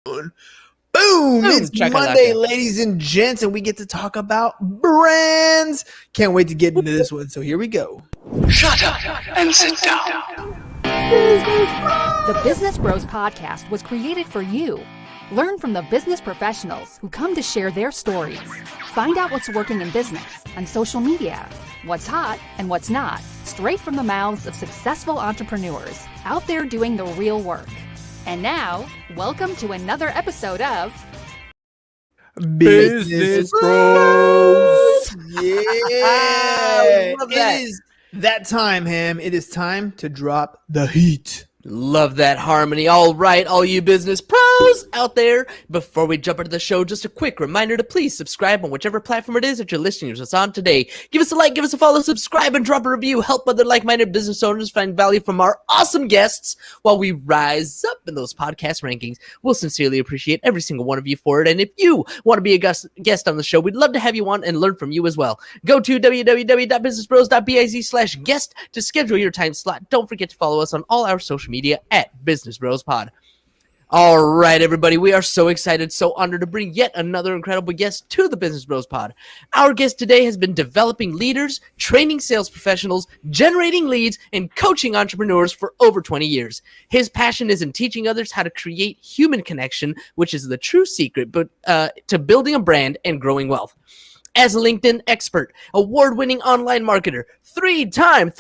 Boom! Boom, It's chakalaka. Monday, ladies and gents, and we get to talk about brands. Can't wait to get into this one, so here we go. Shut up and sit down. The Business Bros Podcast was created for you. Learn from the business professionals who come to share their stories. Find out what's working in business and social media, what's hot and what's not, straight from the mouths of successful entrepreneurs out there doing the real work. And now, welcome to another episode of Business Bros. Yeah. Love that. It is that time, Ham. It is time to drop the heat. Love that harmony. All right, all you business pros out there. Before we jump into the show, just a quick reminder to please subscribe on whichever platform it is that you're listening to us on today. Give us a like, give us a follow, subscribe, and drop a review. Help other like-minded business owners find value from our awesome guests while we rise up in those podcast rankings. We'll sincerely appreciate every single one of you for it. And if you want to be a guest on the show, we'd love to have you on and learn from you as well. Go to www.businessbros.biz/guest to schedule your time slot. Don't forget to follow us on all our social media at Business Bros Pod. All right, everybody, we are so excited, so honored to bring yet another incredible guest to the Business Bros Pod. Our guest today has been developing leaders, training sales professionals, generating leads, and coaching entrepreneurs for over 20 years. His passion is in teaching others how to create human connection, which is the true secret to building a brand and growing wealth. As a LinkedIn expert, award-winning online marketer, three-time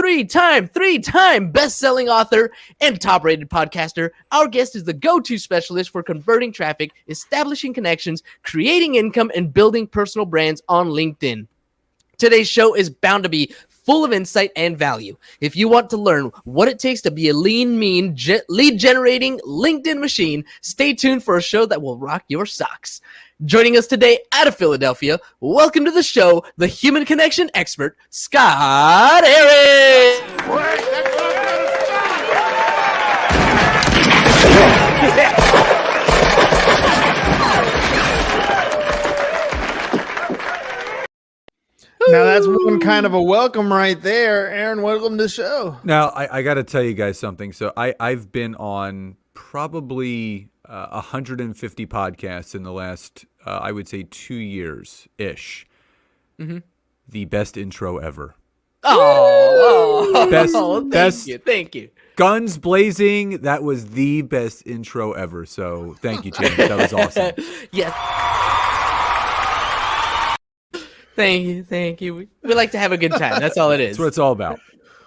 best-selling author, and top-rated podcaster, our guest is the go-to specialist for converting traffic, establishing connections, creating income, and building personal brands on LinkedIn. Today's show is bound to be full of insight and value. If you want to learn what it takes to be a lean, mean, lead-generating LinkedIn machine, stay tuned for a show that will rock your socks. Joining us today out of Philadelphia, welcome to the show, the human connection expert, Scott Harris. Now that's one kind of a welcome right there. Aaron, welcome to the show. Now, I got to tell you guys something. So I've been on probably 150 podcasts in the last, I would say, 2 years-ish. Mm-hmm. The best intro ever. Thank you. Guns blazing. That was the best intro ever. So thank you, James. That was awesome. Yes. Thank you. We like to have a good time. That's all it is. That's what it's all about.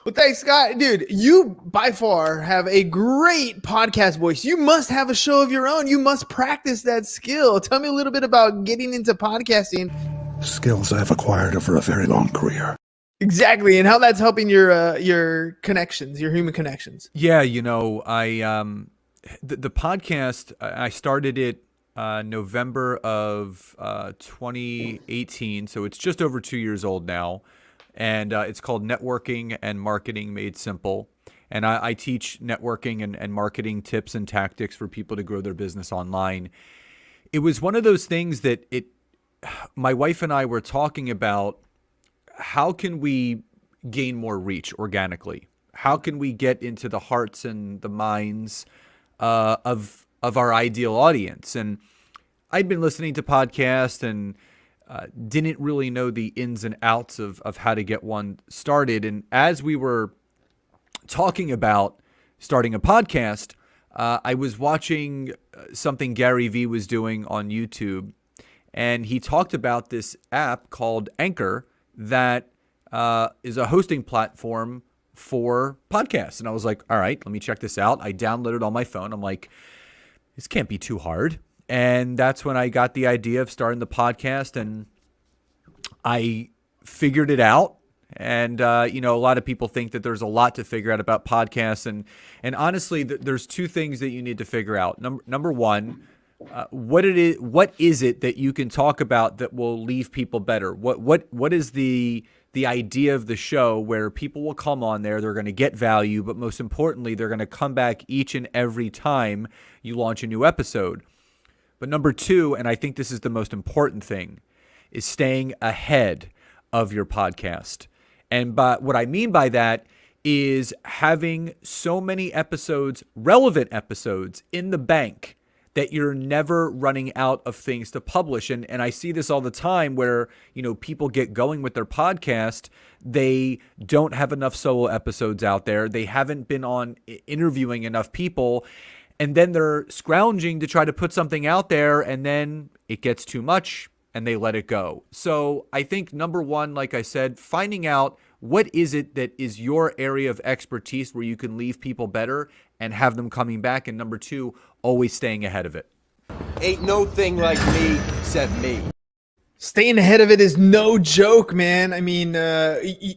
Well, thanks, Scott. Dude, you by far have a great podcast voice. You must have a show of your own. You must practice that skill. Tell me a little bit about getting into podcasting. Skills I've acquired over a very long career. Exactly, and how that's helping your connections, your human connections. Yeah, the podcast, I started it November of 2018, so it's just over 2 years old now. And it's called Networking and Marketing Made Simple. And I teach networking and marketing tips and tactics for people to grow their business online. It was one of those things that my wife and I were talking about, how can we gain more reach organically? How can we get into the hearts and the minds of our ideal audience? And I'd been listening to podcasts and didn't really know the ins and outs of how to get one started. And as we were talking about starting a podcast, I was watching something Gary Vee was doing on YouTube, and he talked about this app called Anchor that is a hosting platform for podcasts. And I was like, all right, let me check this out. I downloaded it on my phone. I'm like, this can't be too hard. And that's when I got the idea of starting the podcast, and I figured it out. And, a lot of people think that there's a lot to figure out about podcasts. And honestly, there's two things that you need to figure out. Number one, what is it that you can talk about that will leave people better? What is the idea of the show where people will come on there, they're going to get value, but most importantly, they're going to come back each and every time you launch a new episode. But number two, and I think this is the most important thing, is staying ahead of your podcast. And what I mean by that is having so many episodes, relevant episodes in the bank that you're never running out of things to publish. And I see this all the time where, people get going with their podcast. They don't have enough solo episodes out there. They haven't been on interviewing enough people. And then they're scrounging to try to put something out there, and then it gets too much and they let it go. So I think number one, like I said, finding out what is it that is your area of expertise where you can leave people better and have them coming back. And number two, always staying ahead of it. Ain't no thing like me except me. Staying ahead of it is no joke, man. I mean,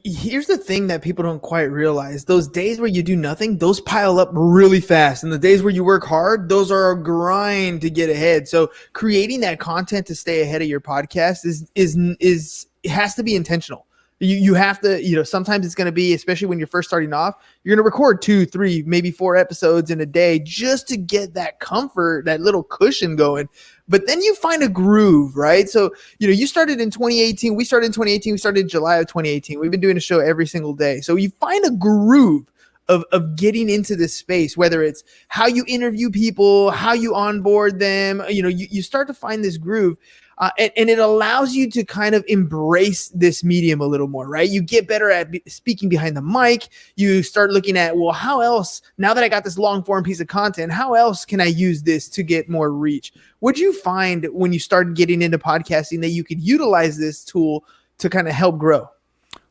here's the thing that people don't quite realize. Those days where you do nothing, those pile up really fast. And the days where you work hard, those are a grind to get ahead. So creating that content to stay ahead of your podcast it has to be intentional. You have to, sometimes it's going to be, especially when you're first starting off, you're going to record 2, 3, maybe 4 episodes in a day just to get that comfort, that little cushion going. But then you find a groove, right? So, you started in 2018. We started in 2018. We started in July of 2018. We've been doing a show every single day. So you find a groove of getting into this space, whether it's how you interview people, how you onboard them, you start to find this groove. And it allows you to kind of embrace this medium a little more, right? You get better at speaking behind the mic. You start looking at, well, how else, now that I got this long form piece of content, how else can I use this to get more reach? What'd you find when you started getting into podcasting that you could utilize this tool to kind of help grow?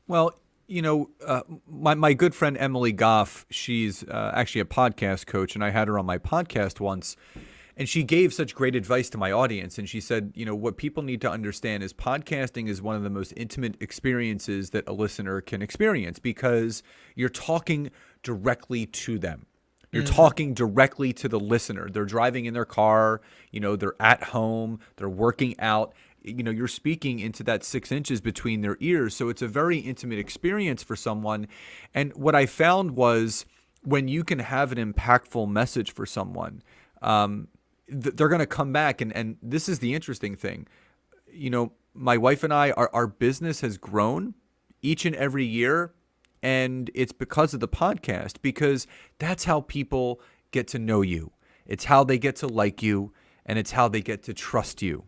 Well, my good friend Emily Goff, she's actually a podcast coach, and I had her on my podcast once. And she gave such great advice to my audience. And she said, what people need to understand is podcasting is one of the most intimate experiences that a listener can experience because you're talking directly to them. You're talking directly to the listener. They're driving in their car, they're at home, they're working out. You're speaking into that 6 inches between their ears. So it's a very intimate experience for someone. And what I found was when you can have an impactful message for someone, they're going to come back. And this is the interesting thing. My wife and I, our business has grown each and every year. And it's because of the podcast, because that's how people get to know you. It's how they get to like you, and it's how they get to trust you.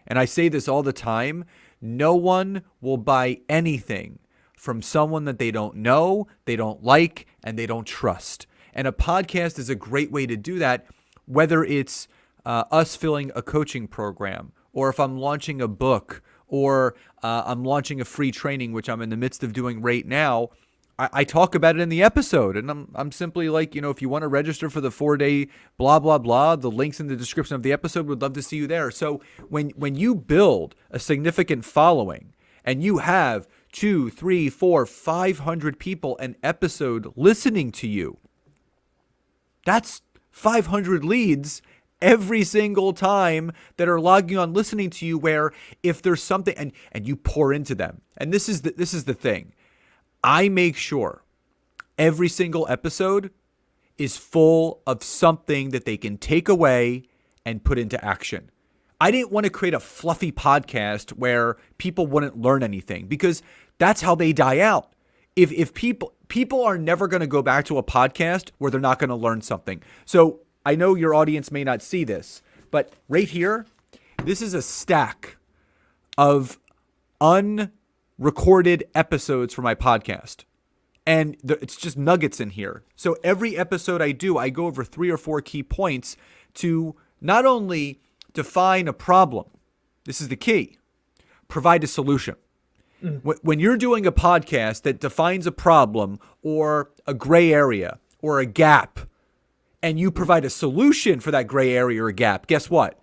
And I say this all the time. No one will buy anything from someone that they don't know, they don't like, and they don't trust. And a podcast is a great way to do that, whether it's us filling a coaching program, or if I'm launching a book, or I'm launching a free training, which I'm in the midst of doing right now. I talk about it in the episode, and I'm simply like, if you want to register for the 4-day blah, blah, blah, the link's in the description of the episode. Would love to see you there. So when you build a significant following and you have 2, 3, 4, 500 people an episode listening to you, that's 500 leads every single time that are logging on listening to you, where if there's something and you pour into them. And this is the thing. I make sure every single episode is full of something that they can take away and put into action. I didn't want to create a fluffy podcast where people wouldn't learn anything, because that's how they die out. If people are never going to go back to a podcast where they're not going to learn something. So I know your audience may not see this, but right here, this is a stack of unrecorded episodes for my podcast. And it's just nuggets in here. So every episode I do, I go over 3 or 4 key points to not only define a problem, this is the key, provide a solution. When you're doing a podcast that defines a problem or a gray area or a gap, and you provide a solution for that gray area or gap, guess what?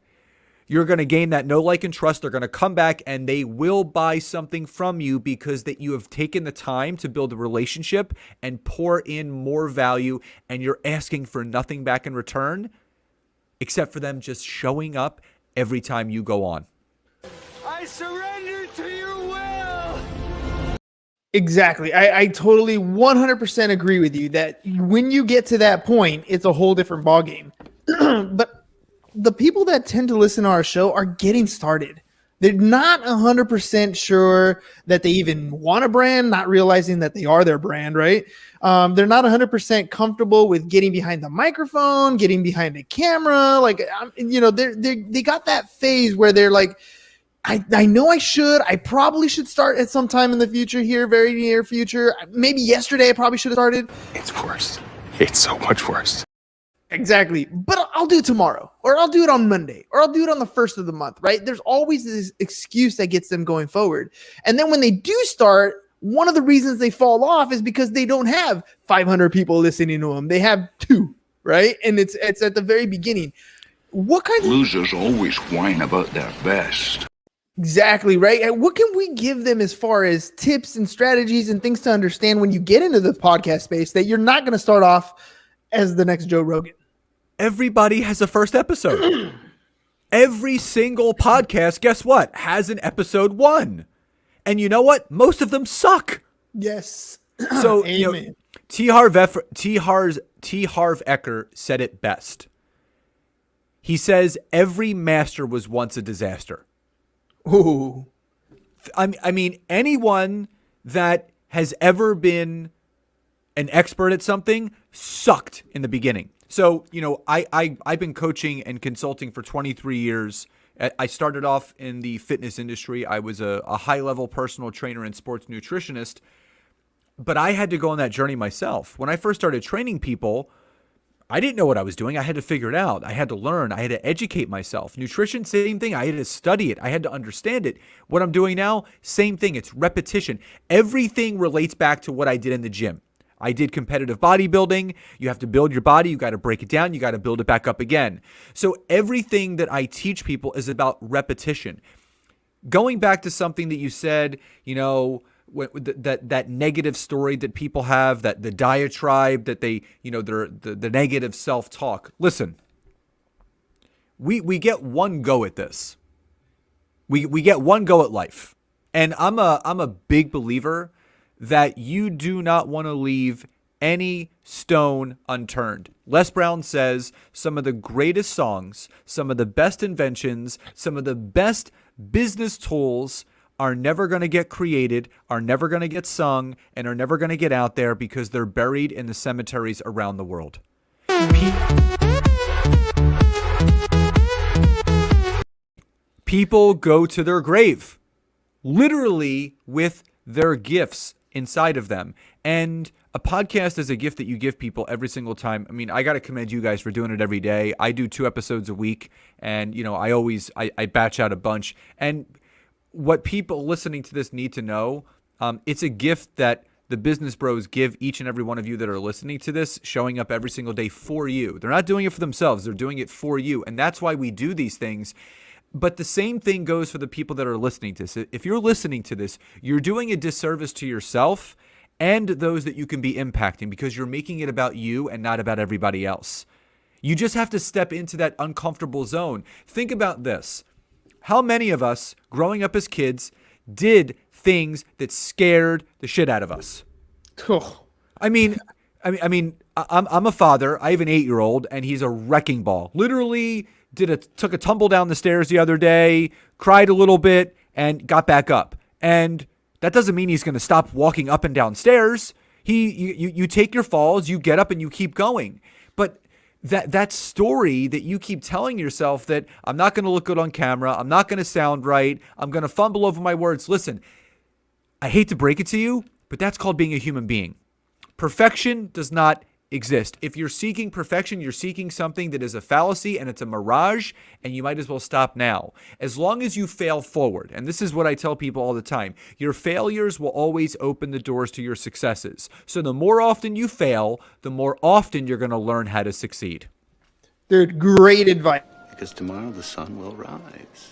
You're going to gain that know, like, and trust. They're going to come back and they will buy something from you because that you have taken the time to build a relationship and pour in more value, and you're asking for nothing back in return except for them just showing up every time you go on. I surrender to your will. Exactly. I totally 100% agree with you that when you get to that point, it's a whole different ballgame. But the people that tend to listen to our show are getting started. They're not 100% sure that they even want a brand, not realizing that they are their brand, right? They're not 100% comfortable with getting behind the microphone, getting behind the camera. Like, they got that phase where they're like, I know I probably should start at some time in the future here, very near future. Maybe yesterday I probably should have started. It's worse. It's so much worse. Exactly. But I'll do it tomorrow, or I'll do it on Monday, or I'll do it on the first of the month, right? There's always this excuse that gets them going forward. And then when they do start, one of the reasons they fall off is because they don't have 500 people listening to them. They have 2, right? And it's at the very beginning. What kind of Losers always whine about their best. Exactly, right? And what can we give them as far as tips and strategies and things to understand when you get into the podcast space that you're not going to start off as the next Joe Rogan? Everybody has a first episode. Every single podcast, guess what, has an episode 1. And you know what? Most of them suck. Yes. So, Amen. T. Harv Eker said it best. He says, every master was once a disaster. Ooh. I mean, anyone that has ever been an expert at something sucked in the beginning. So, I've been coaching and consulting for 23 years. I started off in the fitness industry. I was a high-level personal trainer and sports nutritionist, but I had to go on that journey myself. When I first started training people, I didn't know what I was doing. I had to figure it out. I had to learn. I had to educate myself. Nutrition, same thing. I had to study it. I had to understand it. What I'm doing now, same thing. It's repetition. Everything relates back to what I did in the gym. I did competitive bodybuilding. You have to build your body. You got to break it down. You got to build it back up again. So everything that I teach people is about repetition. Going back to something that you said, that negative story that people have, that the diatribe that they, the negative self-talk. Listen, we get one go at this. We get one go at life. And I'm a big believer that you do not want to leave any stone unturned. Les Brown says some of the greatest songs, some of the best inventions, some of the best business tools are never going to get created, are never going to get sung, and are never going to get out there because they're buried in the cemeteries around the world. People go to their grave, literally with their gifts inside of them. And a podcast is a gift that you give people every single time. I mean, I got to commend you guys for doing it every day. I do 2 episodes a week, and, I batch out a bunch. And what people listening to this need to know, it's a gift that the Business Bros give each and every one of you that are listening to this, showing up every single day for you. They're not doing it for themselves. They're doing it for you. And that's why we do these things. But the same thing goes for the people that are listening to this. If you're listening to this, you're doing a disservice to yourself and those that you can be impacting because you're making it about you and not about everybody else. You just have to step into that uncomfortable zone. Think about this. How many of us growing up as kids did things that scared the shit out of us? Oh. I'm a father. I have an 8-year-old and he's a wrecking ball. Literally took a tumble down the stairs the other day, cried a little bit, and got back up. And that doesn't mean he's going to stop walking up and down stairs. You take your falls, you get up, and you keep going. But that story that you keep telling yourself that I'm not going to look good on camera, I'm not going to sound right, I'm going to fumble over my words. Listen, I hate to break it to you, but that's called being a human being. Perfection does not exist. If you're seeking perfection, you're seeking something that is a fallacy and it's a mirage, and you might as well stop now. As long as you fail forward, and this is what I tell people all the time, your failures will always open the doors to your successes. So the more often you fail, the more often you're going to learn how to succeed. Dude, great advice. Because tomorrow the sun will rise.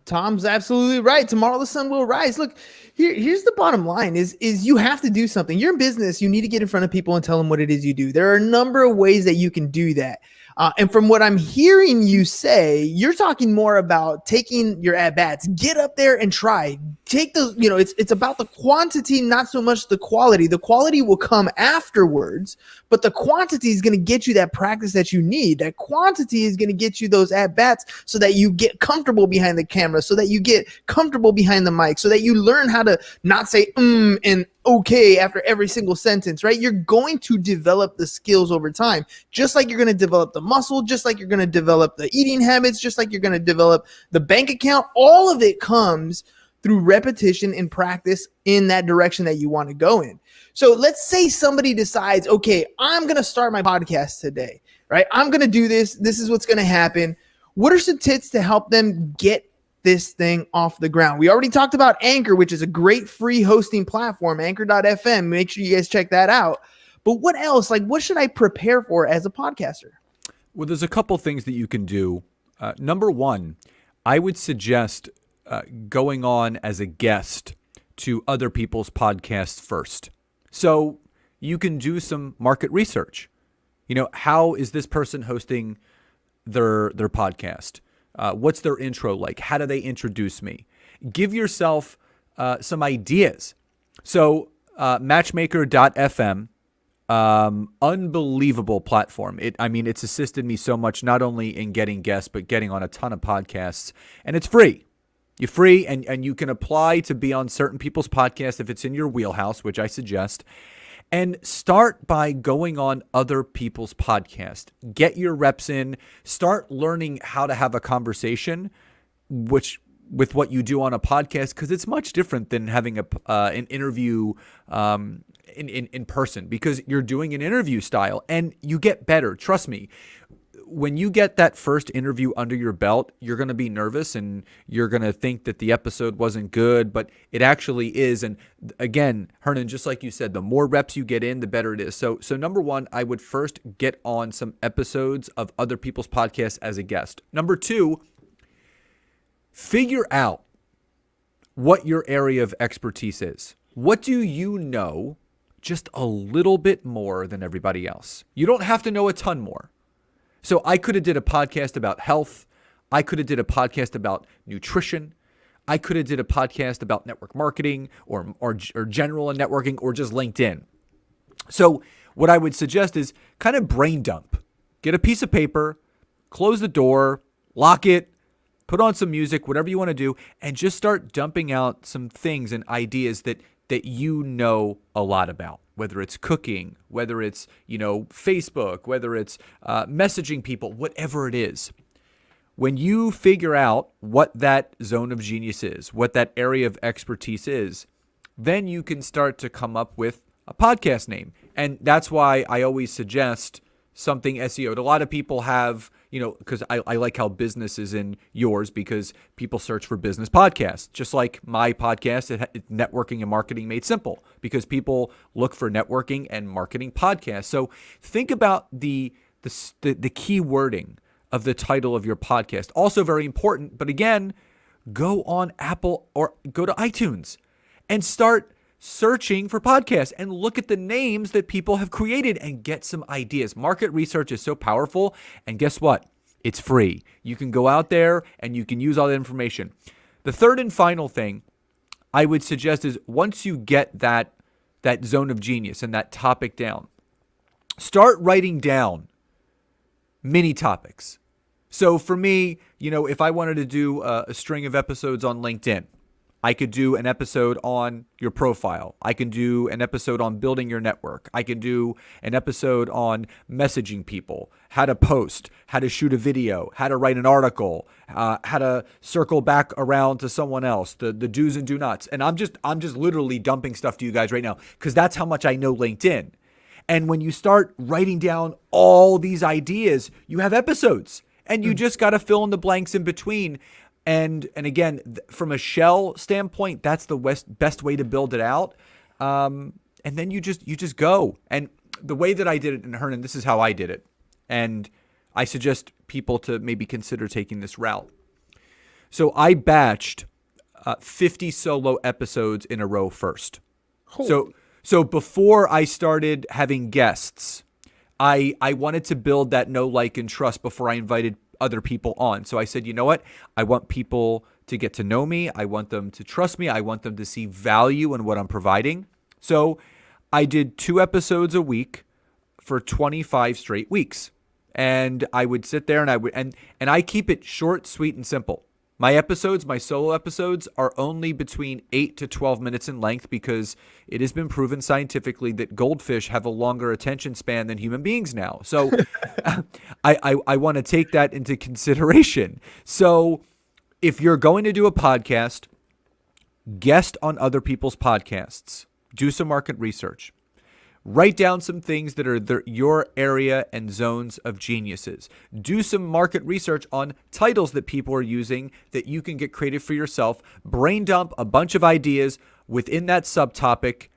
Tom's absolutely right. Tomorrow the sun will rise. Look, here's the bottom line is you have to do something. You're in business. You need to get in front of people and tell them what it is you do. There are a number of ways that you can do that. And from what I'm hearing you say, you're talking more about taking your at bats, get up there and try. Take the, it's about the quantity, not so much the quality. The quality will come afterwards, but the quantity is going to get you that practice that you need. That quantity is going to get you those at bats so that you get comfortable behind the camera, so that you get comfortable behind the mic, so that you learn how to not say and okay after every single sentence, right? You're going to develop the skills over time, just like you're going to develop the muscle, just like you're going to develop the eating habits, just like you're going to develop the bank account. All of it comes through repetition and practice in that direction that you want to go in. So let's say somebody decides, okay, I'm going to start my podcast today, right? I'm going to do this. This is what's going to happen. What are some tips to help them get this thing off the ground? We already talked about Anchor, which is a great free hosting platform, anchor.fm. Make sure you guys check that out. But what else? Like, what should I prepare for as a podcaster? Well, there's a couple things that you can do. Number one, I would suggest going on as a guest to other people's podcasts first. So you can do some market research. How is this person hosting their podcast? What's their intro like? How do they introduce me? Give yourself some ideas. So matchmaker.fm, unbelievable platform. It's assisted me so much, not only in getting guests, but getting on a ton of podcasts. And it's free. You're free, and you can apply to be on certain people's podcasts if it's in your wheelhouse, which I suggest. And start by going on other people's podcasts. Get your reps in. Start learning how to have a conversation, with what you do on a podcast, because it's much different than having an interview in person, because you're doing an interview style and you get better. Trust me. When you get that first interview under your belt, you're going to be nervous and you're going to think that the episode wasn't good, but it actually is. And again, Hernan, just like you said, the more reps you get in, the better it is. So number one, I would first get on some episodes of other people's podcasts as a guest. Number two, figure out what your area of expertise is. What do you know just a little bit more than everybody else? You don't have to know a ton more. So I could have did a podcast about health. I could have did a podcast about nutrition. I could have did a podcast about network marketing or general in networking, or just LinkedIn. So what I would suggest is kind of brain dump. Get a piece of paper, close the door, lock it, put on some music, whatever you want to do, and just start dumping out some things and ideas that you know a lot about. Whether it's cooking, whether it's, Facebook, whether it's messaging people, whatever it is. When you figure out what that zone of genius is, what that area of expertise is, then you can start to come up with a podcast name. And that's why I always suggest something SEO'd. A lot of people have, because I like how business is in yours, because people search for business podcasts. Just like my podcast, Networking and Marketing Made Simple, because people look for networking and marketing podcasts. So think about the key wording of the title of your podcast. Also very important, but again, go on Apple or go to iTunes and start searching for podcasts and look at the names that people have created and get some ideas. Market research is so powerful. And guess what? It's free. You can go out there and you can use all that information. The third and final thing I would suggest is, once you get that zone of genius and that topic down, start writing down mini topics. So for me, if I wanted to do a string of episodes on LinkedIn, I could do an episode on your profile. I can do an episode on building your network. I can do an episode on messaging people, how to post, how to shoot a video, how to write an article, how to circle back around to someone else, the do's and do nots. And I'm just literally dumping stuff to you guys right now, because that's how much I know LinkedIn. And when you start writing down all these ideas, you have episodes, and you just got to fill in the blanks in between. And again, from a shell standpoint, that's the best way to build it out. And then you just go. And the way that I did it in Hernan, this is how I did it. And I suggest people to maybe consider taking this route. So I batched 50 solo episodes in a row first. So before I started having guests, I wanted to build that know, like, and trust before I invited other people on. So I said, you know what? I want people to get to know me. I want them to trust me. I want them to see value in what I'm providing. So I did 2 episodes a week for 25 straight weeks. And I would sit there and I keep it short, sweet, and simple. My episodes, my solo episodes, are only between 8 to 12 minutes in length because it has been proven scientifically that goldfish have a longer attention span than human beings now. So I want to take that into consideration. So if you're going to do a podcast, guest on other people's podcasts. Do some market research. Write down some things that are your area and zones of geniuses. Do some market research on titles that people are using that you can get creative for yourself. Brain dump a bunch of ideas within that subtopic.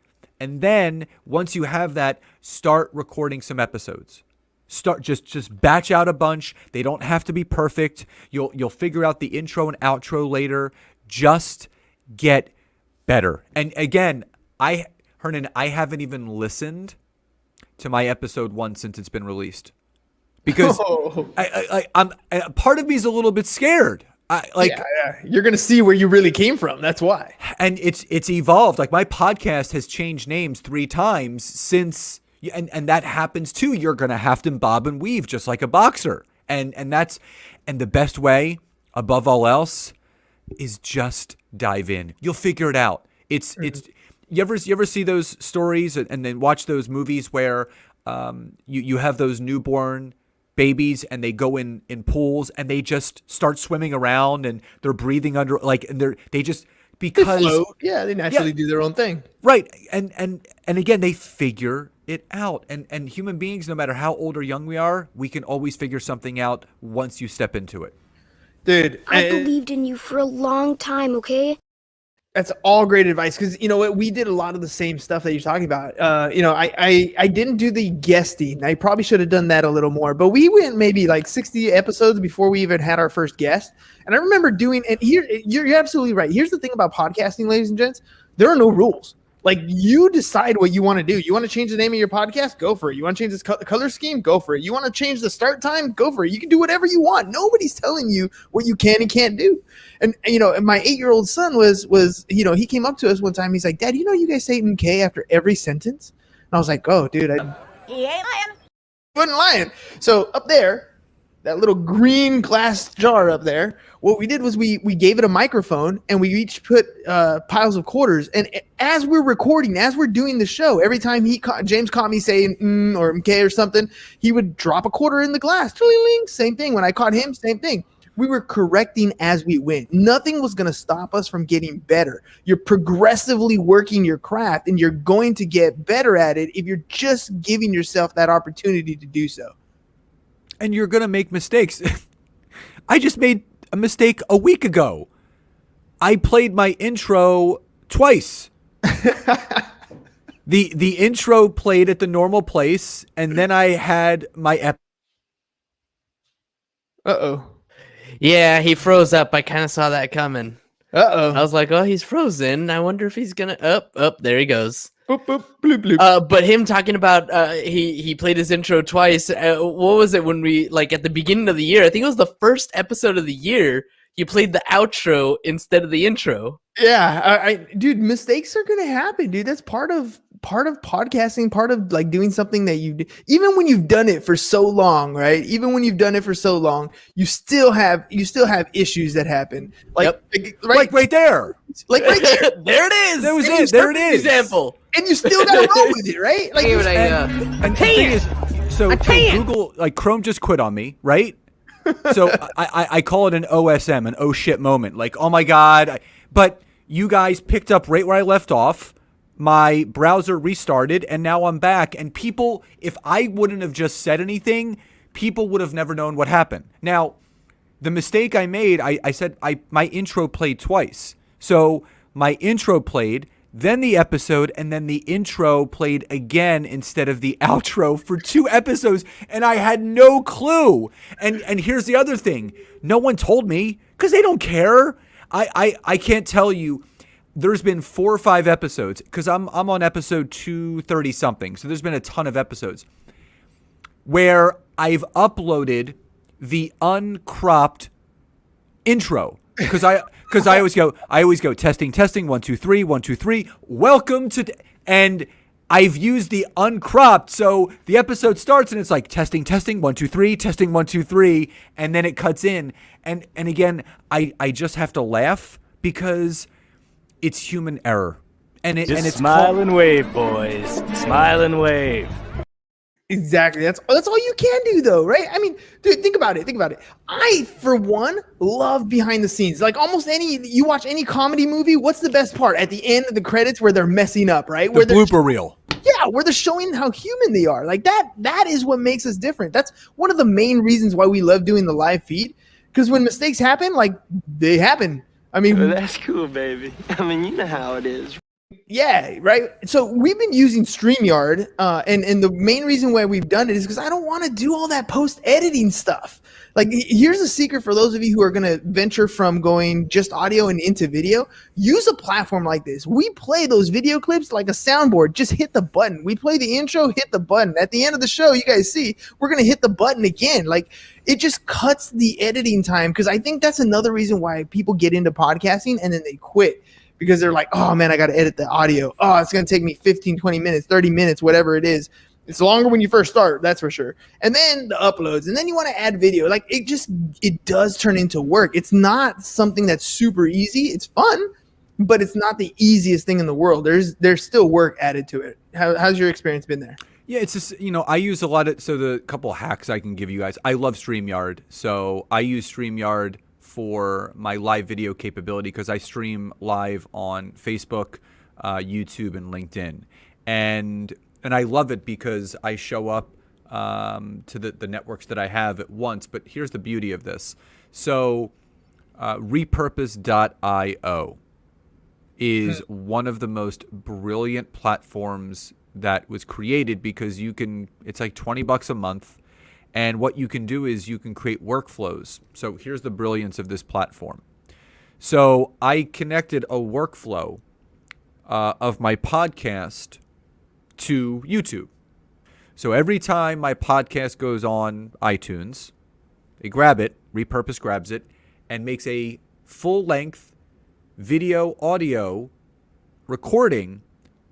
And then once you have that, start recording some episodes. Just batch out a bunch. They don't have to be perfect. You'll figure out the intro and outro later. Just get better. And again, Hernan, I haven't even listened to my episode 1 since it's been released because I'm part of me is a little bit scared. You're gonna see where you really came from. That's why. And it's evolved. Like my podcast has changed names 3 times since, and that happens too. You're gonna have to bob and weave just like a boxer, and the best way, above all else, is just dive in. You'll figure it out. It's You ever see those stories and then watch those movies where you have those newborn babies and they go in pools and they just start swimming around and they're breathing under they just because they float. Yeah, they naturally do their own thing. Right. And again, they figure it out. And human beings, no matter how old or young we are, we can always figure something out once you step into it. Dude, I believed in you for a long time, okay? That's all great advice because you know what, we did a lot of the same stuff that you're talking about. I didn't do the guesting. I probably should have done that a little more, but we went maybe like 60 episodes before we even had our first guest. And I remember doing it here. You're absolutely right. Here's the thing about podcasting, ladies and gents. There are no rules. Like, you decide what you want to do. You want to change the name of your podcast? Go for it. You want to change this color scheme? Go for it. You want to change the start time? Go for it. You can do whatever you want. Nobody's telling you what you can and can't do. And my 8-year-old son was he came up to us one time. He's like, Dad, you guys say MK after every sentence? And I was like, oh, dude, He ain't lying. wasn't lying. So up there, that little green glass jar up there, what we did was we gave it a microphone and we each put piles of quarters. And as we're recording, as we're doing the show, every time James caught me saying or MK or something, he would drop a quarter in the glass. Same thing. When I caught him, same thing. We were correcting as we went. Nothing was going to stop us from getting better. You're progressively working your craft and you're going to get better at it if you're just giving yourself that opportunity to do so. And you're going to make mistakes. I just made a mistake a week ago. I played my intro twice. The intro played at the normal place, and then I had my Uh-oh. Yeah, he froze up. I kind of saw that coming. Uh-oh. I was like, oh, he's frozen. I wonder if he's going to up. There he goes. Boop, boop, bloop, bloop. But him talking about he played his intro twice. What was it when we, like, at the beginning of the year? I think it was the first episode of the year. You played the outro instead of the intro. Yeah, dude, mistakes are gonna happen, dude. That's part of podcasting, part of like doing something that you do. Even when you've done it for so long, right? Even when you've done it for so long, you still have issues that happen. Like, like right there. Like right there. There it is. That was it. There it is. Example. And you still gotta roll with it, right? Like, And the thing is, so Google, like Chrome just quit on me, right? So I call it an OSM, an oh shit moment. Like, oh my God. But you guys picked up right where I left off. My browser restarted and now I'm back. And people, if I wouldn't have just said anything, people would have never known what happened. Now, the mistake I made, I said my intro played twice. So my intro played, then the episode, and then the intro played again instead of the outro for 2 episodes, and I had no clue. And here's the other thing. No one told me, because they don't care. I can't tell you. There's been 4 or 5 episodes, because I'm on episode 230-something, so there's been a ton of episodes. where I've uploaded the uncropped intro because I always go testing 1 2 3 1 2 3 welcome to and I've used the uncropped, so the episode starts and it's like testing 1 2 3 testing 1 2 3 and then it cuts in and again I just have to laugh because it's human error and it's smile and wave, boys. Smile and wave. Exactly. That's all you can do, though, right? I mean, dude, think about it. I, for one, love behind the scenes. Like almost you watch any comedy movie, what's the best part? At the end of the credits where they're messing up, right? The blooper reel. Yeah, where they're showing how human they are. Like that is what makes us different. That's one of the main reasons why we love doing the live feed. Because when mistakes happen, like they happen. I mean, Well, that's cool, baby. I mean, you know how it is. yeah, right. So we've been using StreamYard, and the main reason why we've done it is because I don't want to do all that post editing stuff. Like, here's a secret for those of you who are going to venture from going just audio and into video. Use a platform like this. We play those video clips like a soundboard. Just hit the button. We play the intro, hit the button. At the end of the show, you guys see, we're going to hit the button again. Like, it just cuts the editing time because I think that's another reason why people get into podcasting and then they quit. Because they're like, oh, man, I got to edit the audio. Oh, it's going to take me 15, 20 minutes, 30 minutes, whatever it is. It's longer when you first start, that's for sure. And then the uploads. And then you want to add video. Like, it does turn into work. It's not something that's super easy. It's fun, but it's not the easiest thing in the world. There's still work added to it. How's your experience been there? Yeah, it's just, I use a lot of, so the couple hacks I can give you guys. I love StreamYard. So I use StreamYard for my live video capability because I stream live on Facebook, YouTube, and LinkedIn. And I love it because I show up to the networks that I have at once. But here's the beauty of this. So repurpose.io is one of the most brilliant platforms that was created because it's like $20 a month. And what you can do is you can create workflows. So here's the brilliance of this platform. So I connected a workflow of my podcast to YouTube. So every time my podcast goes on iTunes, they grab it, Repurpose grabs it, and makes a full-length video audio recording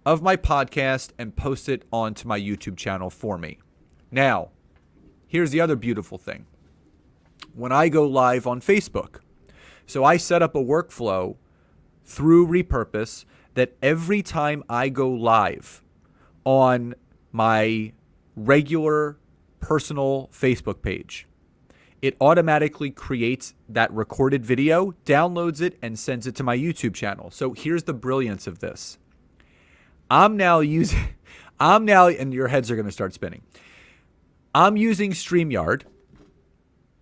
of my podcast and posts it onto my YouTube channel for me. Now, here's the other beautiful thing. When I go live on Facebook, so I set up a workflow through Repurpose that every time I go live on my regular personal Facebook page, it automatically creates that recorded video, downloads it, and sends it to my YouTube channel. So here's the brilliance of this. and your heads are going to start spinning. I'm using StreamYard,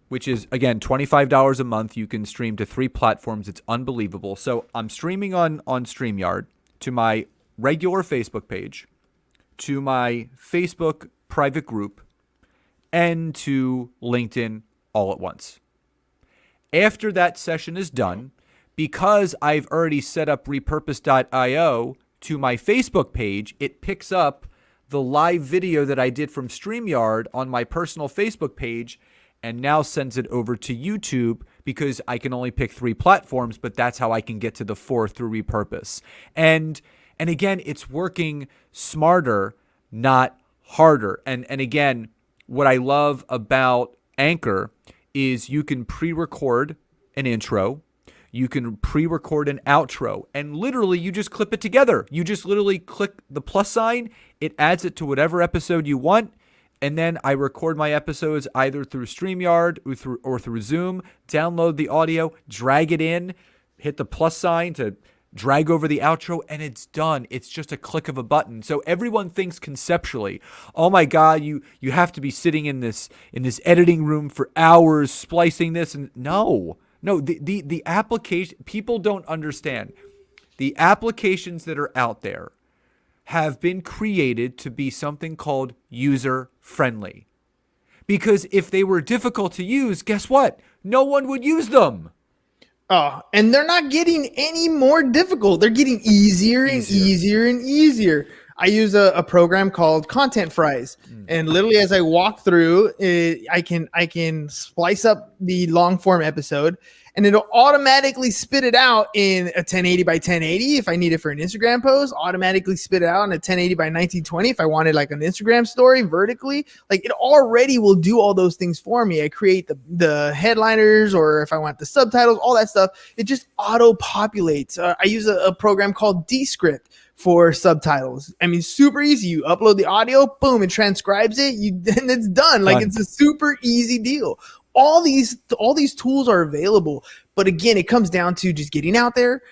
which is, again, $25 a month. You can stream to 3 platforms. It's unbelievable. So I'm streaming on StreamYard to my regular Facebook page, to my Facebook private group, and to LinkedIn all at once. After that session is done, because I've already set up repurpose.io to my Facebook page, it picks up the live video that I did from StreamYard on my personal Facebook page and now sends it over to YouTube because I can only pick 3 platforms, but that's how I can get to the 4th through Repurpose. And again, it's working smarter, not harder. And again, what I love about Anchor is you can pre-record an intro, you can pre-record an outro, and literally you just clip it together. You just literally click the plus sign, it adds it to whatever episode you want, and then I record my episodes either through StreamYard or through Zoom, download the audio, drag it in, hit the plus sign to drag over the outro, and it's done. It's just a click of a button. So everyone thinks conceptually, oh my God, you have to be sitting in this editing room for hours splicing this. And no, the application, people don't understand. The applications that are out there have been created to be something called user friendly. Because if they were difficult to use, guess what? No one would use them. Oh, and they're not getting any more difficult. They're getting easier and easier and easier. I use a program called Content Fries, and literally as I walk through, I can splice up the long form episode, and it'll automatically spit it out in a 1080 by 1080 if I need it for an Instagram post. Automatically spit it out in a 1080 by 1920 if I wanted like an Instagram story vertically. Like it already will do all those things for me. I create the headliners, or if I want the subtitles, all that stuff. It just auto populates. I use a program called Descript for subtitles. I mean, super easy. You upload the audio, boom, it transcribes it, and it's done. Like it's a super easy deal. All these tools are available, but again, it comes down to just getting out there,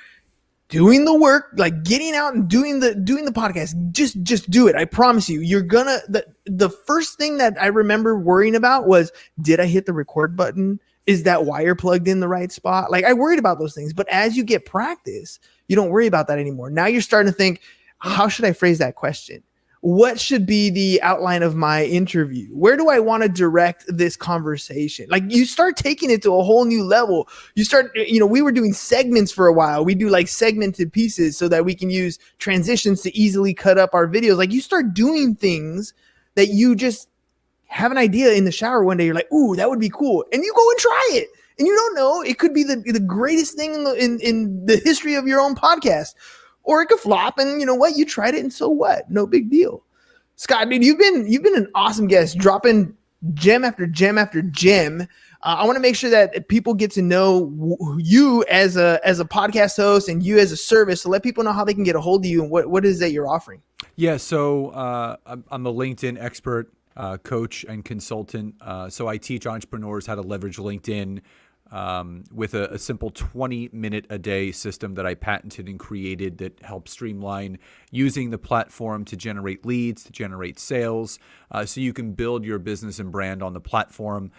doing the work, like getting out and doing the podcast. Just do it. I promise you, you're gonna. The first thing that I remember worrying about was, did I hit the record button? Is that wire plugged in the right spot? Like I worried about those things, but as you get practice, you don't worry about that anymore. Now you're starting to think, how should I phrase that question? What should be the outline of my interview? Where do I want to direct this conversation? Like you start taking it to a whole new level. You start, we were doing segments for a while. We do like segmented pieces so that we can use transitions to easily cut up our videos. Like you start doing things that you just have an idea in the shower one day. You're like, ooh, that would be cool. And you go and try it. And you don't know, it could be the greatest thing in the history of your own podcast. Or it could flop, and you know what? You tried it, and so what? No big deal. Scott, dude, you've been an awesome guest, dropping gem after gem after gem. I want to make sure that people get to know you as a podcast host and you as a service. So let people know how they can get a hold of you and what it is that you're offering. Yeah, so I'm a LinkedIn expert, coach, and consultant. So I teach entrepreneurs how to leverage LinkedIn with a simple 20-minute-a-day system that I patented and created that helps streamline using the platform to generate leads, to generate sales, so you can build your business and brand on the platform.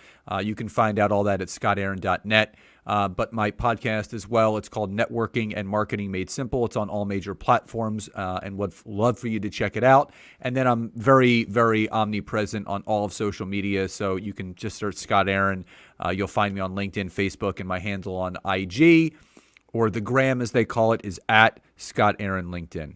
You can find out all that at scottaaron.net. But my podcast as well, it's called Networking and Marketing Made Simple. It's on all major platforms, and would love for you to check it out. And then I'm very, very omnipresent on all of social media, so you can just search Scott Aaron. You'll find me on LinkedIn, Facebook, and my handle on IG, or the gram as they call it, is at Scott Aaron LinkedIn.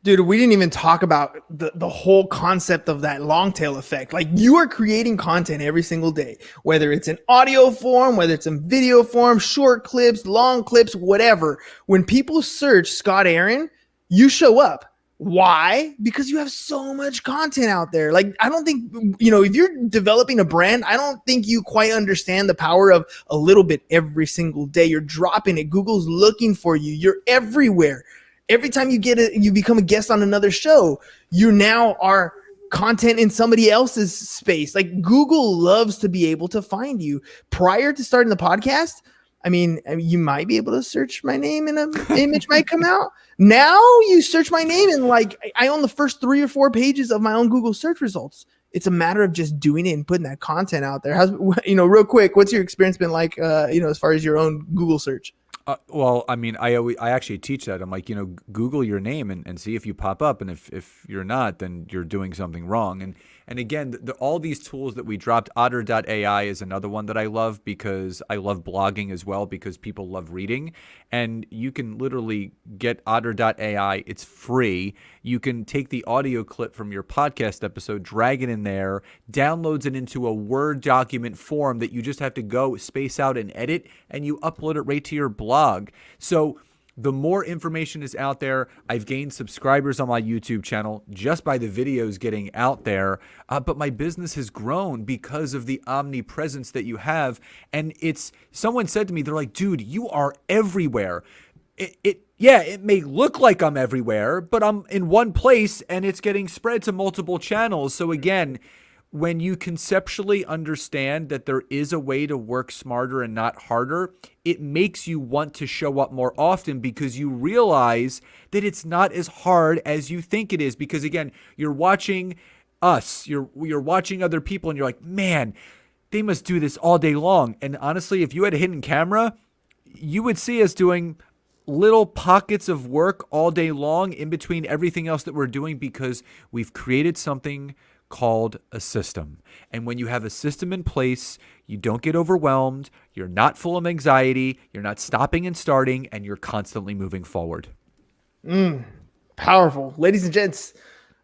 Dude, we didn't even talk about the whole concept of that long tail effect. Like you are creating content every single day, whether it's in audio form, whether it's in video form, short clips, long clips, whatever. When people search Scott Aaron, you show up. Why? Because you have so much content out there. Like, I don't think, if you're developing a brand, I don't think you quite understand the power of a little bit every single day. You're dropping it. Google's looking for you. You're everywhere. Every time you become a guest on another show, you now are content in somebody else's space. Like Google loves to be able to find you. Prior to starting the podcast, I mean, you might be able to search my name and an image might come out. Now you search my name and like I own the first 3 or 4 pages of my own Google search results. It's a matter of just doing it and putting that content out there. How's, real quick, what's your experience been like, as far as your own Google search? Well, I mean, I actually teach that. I'm like, Google your name and see if you pop up. And if you're not, then you're doing something wrong. And again, all these tools that we dropped, Otter.ai is another one that I love because I love blogging as well because people love reading. And you can literally get Otter.ai. It's free. You can take the audio clip from your podcast episode, drag it in there, downloads it into a Word document form that you just have to go space out and edit, and you upload it right to your blog. So the more information is out there. I've gained subscribers on my YouTube channel just by the videos getting out there. But my business has grown because of the omnipresence that you have. And someone said to me, they're like, dude, you are everywhere. It may look like I'm everywhere, but I'm in one place and it's getting spread to multiple channels. So again, when you conceptually understand that there is a way to work smarter and not harder, it makes you want to show up more often because you realize that it's not as hard as you think it is. Because again, you're watching us, you're watching other people and you're like, man, they must do this all day long. And honestly, if you had a hidden camera, you would see us doing little pockets of work all day long in between everything else that we're doing because we've created something called a system. And when you have a system in place, you don't get overwhelmed, you're not full of anxiety, you're not stopping and starting, and you're constantly moving forward. Powerful. Ladies and gents,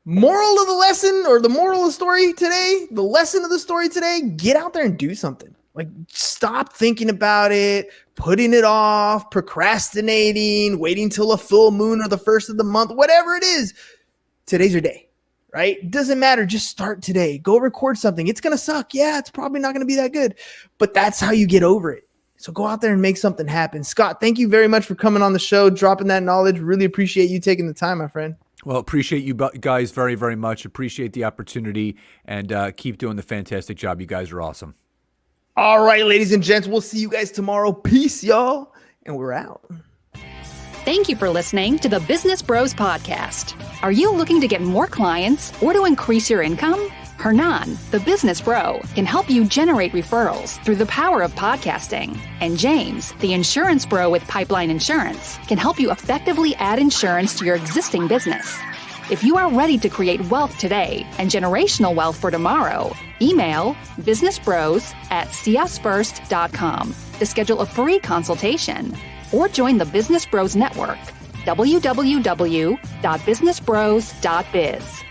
moral of the lesson, or the moral of the story today, the lesson of the story today, get out there and do something. Like, stop thinking about it, putting it off, procrastinating, waiting till a full moon or the first of the month, whatever it is. Today's your day, right? Doesn't matter. Just start today. Go record something. It's going to suck. Yeah, it's probably not going to be that good, but that's how you get over it. So go out there and make something happen. Scott, thank you very much for coming on the show, dropping that knowledge. Really appreciate you taking the time, my friend. Well, appreciate you guys very, very much. Appreciate the opportunity, and keep doing the fantastic job. You guys are awesome. All right, ladies and gents, we'll see you guys tomorrow. Peace, y'all, and we're out. Thank you for listening to the Business Bros Podcast. Are you looking to get more clients or to increase your income? Hernan, the business bro, can help you generate referrals through the power of podcasting. And James, the insurance bro with Pipeline Insurance, can help you effectively add insurance to your existing business. If you are ready to create wealth today and generational wealth for tomorrow, email businessbros@csfirst.com to schedule a free consultation, or join the Business Bros Network, www.businessbros.biz.